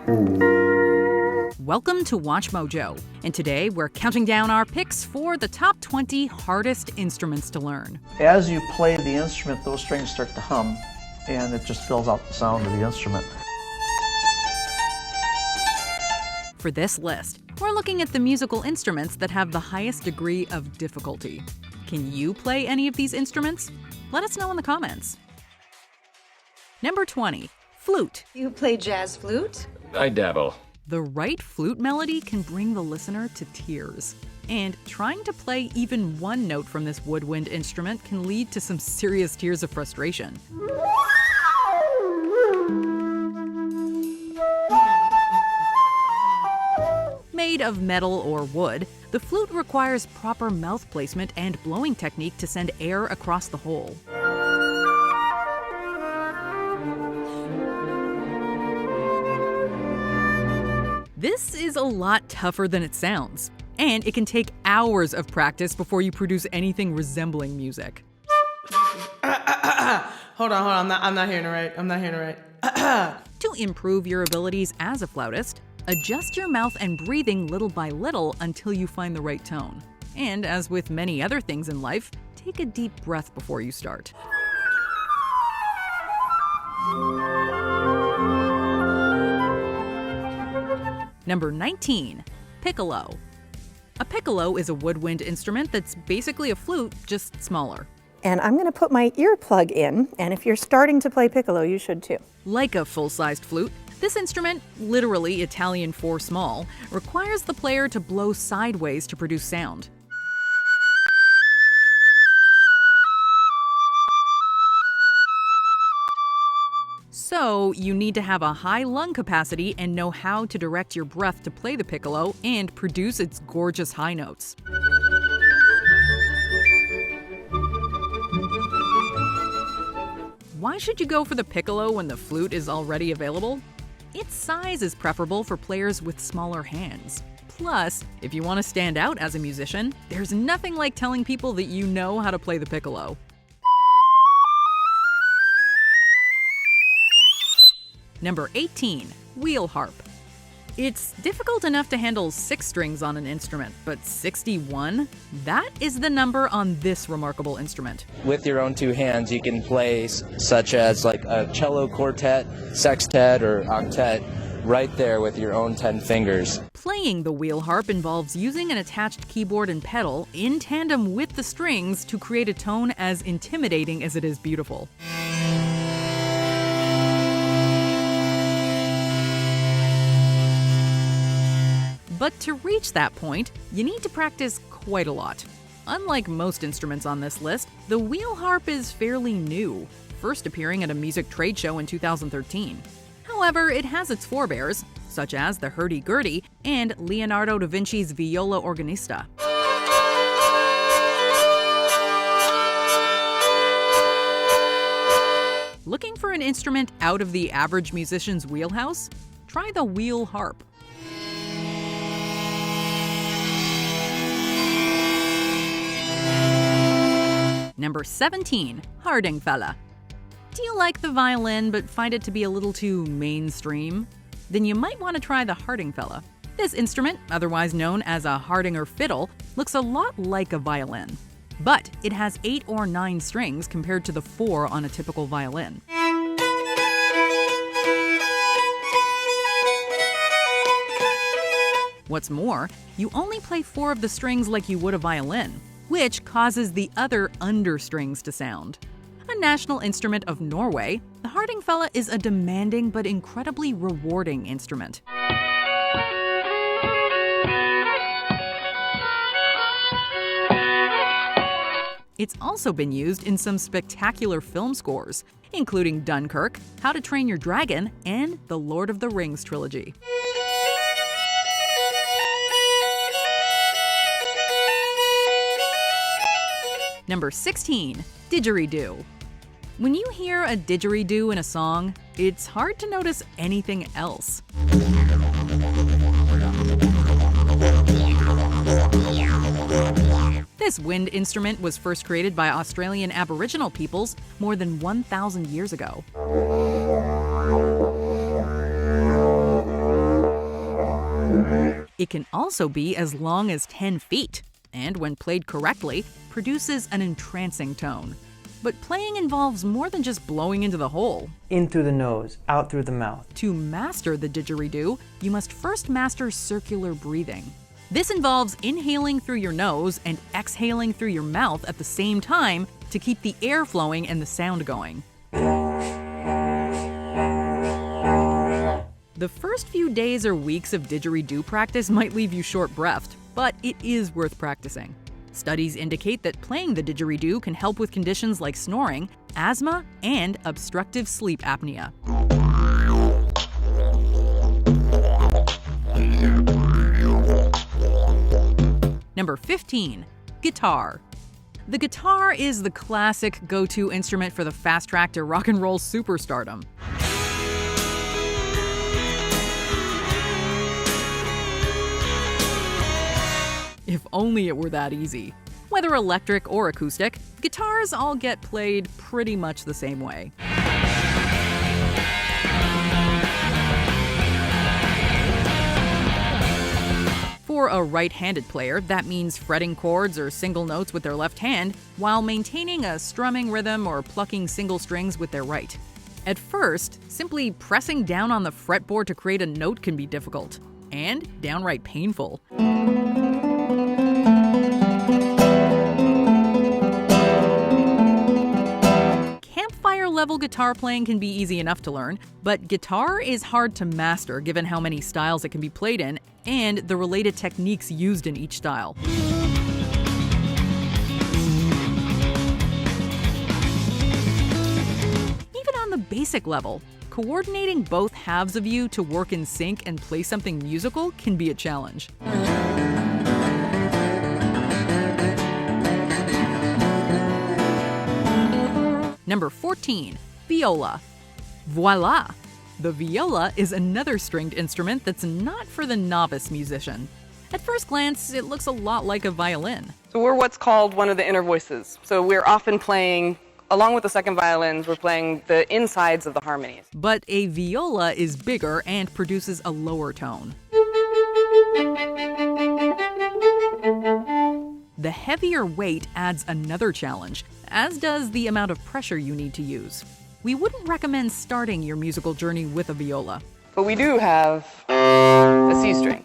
Welcome to WatchMojo, and today we're counting down our picks for the top 20 hardest instruments to learn. As you play the instrument, those strings start to hum, and it just fills out the sound of the instrument. For this list, we're looking at the musical instruments that have the highest degree of difficulty. Can you play any of these instruments? Let us know in the comments. Number 20, flute. You play jazz flute? I dabble. The right flute melody can bring the listener to tears. And trying to play even one note from this woodwind instrument can lead to some serious tears of frustration. Made of metal or wood, the flute requires proper mouth placement and blowing technique to send air across the hole. This is a lot tougher than it sounds, and it can take hours of practice before you produce anything resembling music. Hold on, I'm not hearing it right. To improve your abilities as a flautist, adjust your mouth and breathing little by little until you find the right tone. And as with many other things in life, take a deep breath before you start. Number 19, Piccolo. A piccolo is a woodwind instrument that's basically a flute, just smaller. And I'm going to put my earplug in, and if you're starting to play piccolo, you should too. Like a full-sized flute, this instrument, literally Italian for small, requires the player to blow sideways to produce sound. So, you need to have a high lung capacity and know how to direct your breath to play the piccolo and produce its gorgeous high notes. Why should you go for the piccolo when the flute is already available? Its size is preferable for players with smaller hands. Plus, if you want to stand out as a musician, there's nothing like telling people that you know how to play the piccolo. Number 18, wheel harp. It's difficult enough to handle 6 strings on an instrument, but 61? That is the number on this remarkable instrument. With your own 2 hands, you can play such as like a cello quartet, sextet, or octet right there with your own 10 fingers. Playing the wheel harp involves using an attached keyboard and pedal in tandem with the strings to create a tone as intimidating as it is beautiful. But to reach that point, you need to practice quite a lot. Unlike most instruments on this list, the wheel harp is fairly new, first appearing at a music trade show in 2013. However, it has its forebears, such as the hurdy-gurdy and Leonardo da Vinci's viola organista. Looking for an instrument out of the average musician's wheelhouse? Try the wheel harp. Number 17, Hardingfele. Do you like the violin but find it to be a little too mainstream? Then you might want to try the Hardingfele. This instrument, otherwise known as a Hardinger fiddle, looks a lot like a violin. But it has 8 or 9 strings compared to the 4 on a typical violin. What's more, you only play 4 of the strings like you would a violin, which causes the other understrings to sound. A national instrument of Norway, the Hardingfele is a demanding but incredibly rewarding instrument. It's also been used in some spectacular film scores, including Dunkirk, How to Train Your Dragon, and the Lord of the Rings trilogy. Number 16, Didgeridoo. When you hear a didgeridoo in a song, it's hard to notice anything else. This wind instrument was first created by Australian Aboriginal peoples more than 1,000 years ago. It can also be as long as 10 feet, and when played correctly, produces an entrancing tone. But playing involves more than just blowing into the hole. In through the nose, out through the mouth. To master the didgeridoo, you must first master circular breathing. This involves inhaling through your nose and exhaling through your mouth at the same time to keep the air flowing and the sound going. The first few days or weeks of didgeridoo practice might leave you short-breathed, but it is worth practicing. Studies indicate that playing the didgeridoo can help with conditions like snoring, asthma, and obstructive sleep apnea. Number 15, guitar. The guitar is the classic go-to instrument for the fast track to rock and roll superstardom. If only it were that easy. Whether electric or acoustic, guitars all get played pretty much the same way. For a right-handed player, that means fretting chords or single notes with their left hand while maintaining a strumming rhythm or plucking single strings with their right. At first, simply pressing down on the fretboard to create a note can be difficult and downright painful. Campfire-level guitar playing can be easy enough to learn, but guitar is hard to master given how many styles it can be played in and the related techniques used in each style. Even on the basic level, coordinating both halves of you to work in sync and play something musical can be a challenge. Number 14, viola. Voila! The viola is another stringed instrument that's not for the novice musician. At first glance, it looks a lot like a violin. So we're what's called one of the inner voices. So we're often playing, along with the second violins, we're playing the insides of the harmonies. But a viola is bigger and produces a lower tone. The heavier weight adds another challenge, as does the amount of pressure you need to use. We wouldn't recommend starting your musical journey with a viola. But we do have a C string,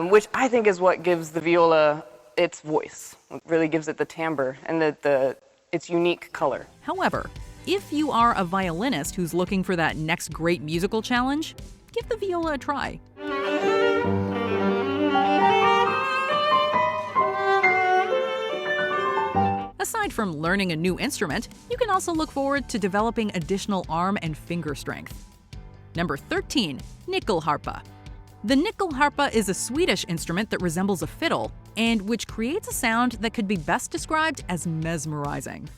which I think is what gives the viola its voice. It really gives it the timbre and its unique color. However, if you are a violinist who's looking for that next great musical challenge, give the viola a try. Aside from learning a new instrument, you can also look forward to developing additional arm and finger strength. Number 13, nyckelharpa. The nyckelharpa is a Swedish instrument that resembles a fiddle, and which creates a sound that could be best described as mesmerizing.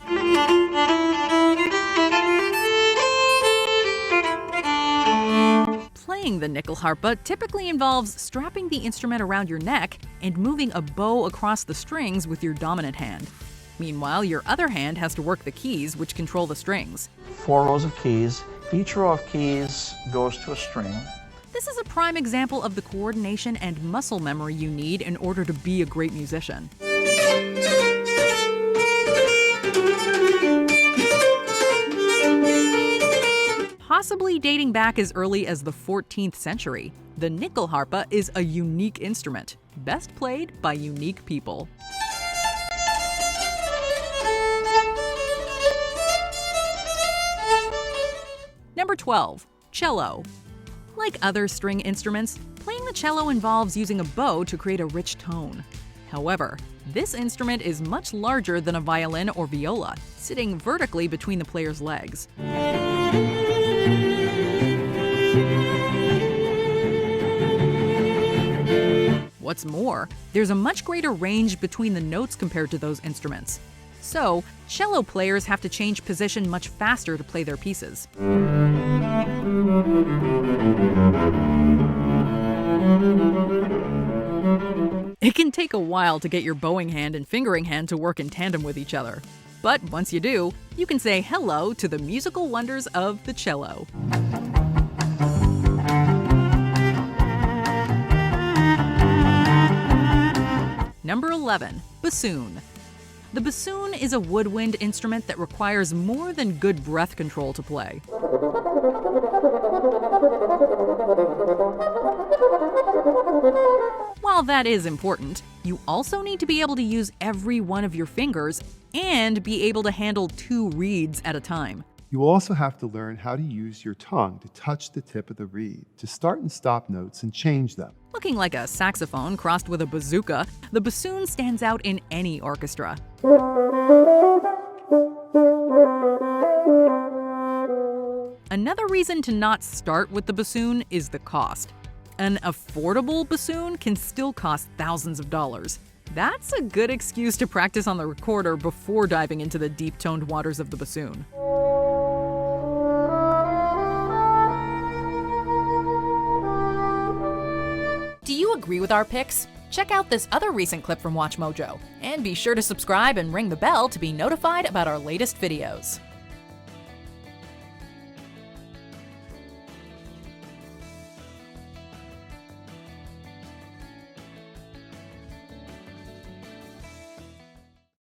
Playing the nyckelharpa typically involves strapping the instrument around your neck and moving a bow across the strings with your dominant hand. Meanwhile, your other hand has to work the keys, which control the strings. 4 rows of keys. Each row of keys goes to a string. This is a prime example of the coordination and muscle memory you need in order to be a great musician. Possibly dating back as early as the 14th century, the nyckelharpa is a unique instrument, best played by unique people. Number 12, cello. Like other string instruments, playing the cello involves using a bow to create a rich tone. However, this instrument is much larger than a violin or viola, sitting vertically between the player's legs. What's more, there's a much greater range between the notes compared to those instruments. So, cello players have to change position much faster to play their pieces. It can take a while to get your bowing hand and fingering hand to work in tandem with each other. But once you do, you can say hello to the musical wonders of the cello. Number 11, bassoon. The bassoon is a woodwind instrument that requires more than good breath control to play. While that is important, you also need to be able to use every one of your fingers and be able to handle 2 reeds at a time. You will also have to learn how to use your tongue to touch the tip of the reed, to start and stop notes and change them. Looking like a saxophone crossed with a bazooka, the bassoon stands out in any orchestra. Another reason to not start with the bassoon is the cost. An affordable bassoon can still cost thousands of dollars. That's a good excuse to practice on the recorder before diving into the deep-toned waters of the bassoon. Do you agree with our picks? Check out this other recent clip from WatchMojo, and be sure to subscribe and ring the bell to be notified about our latest videos.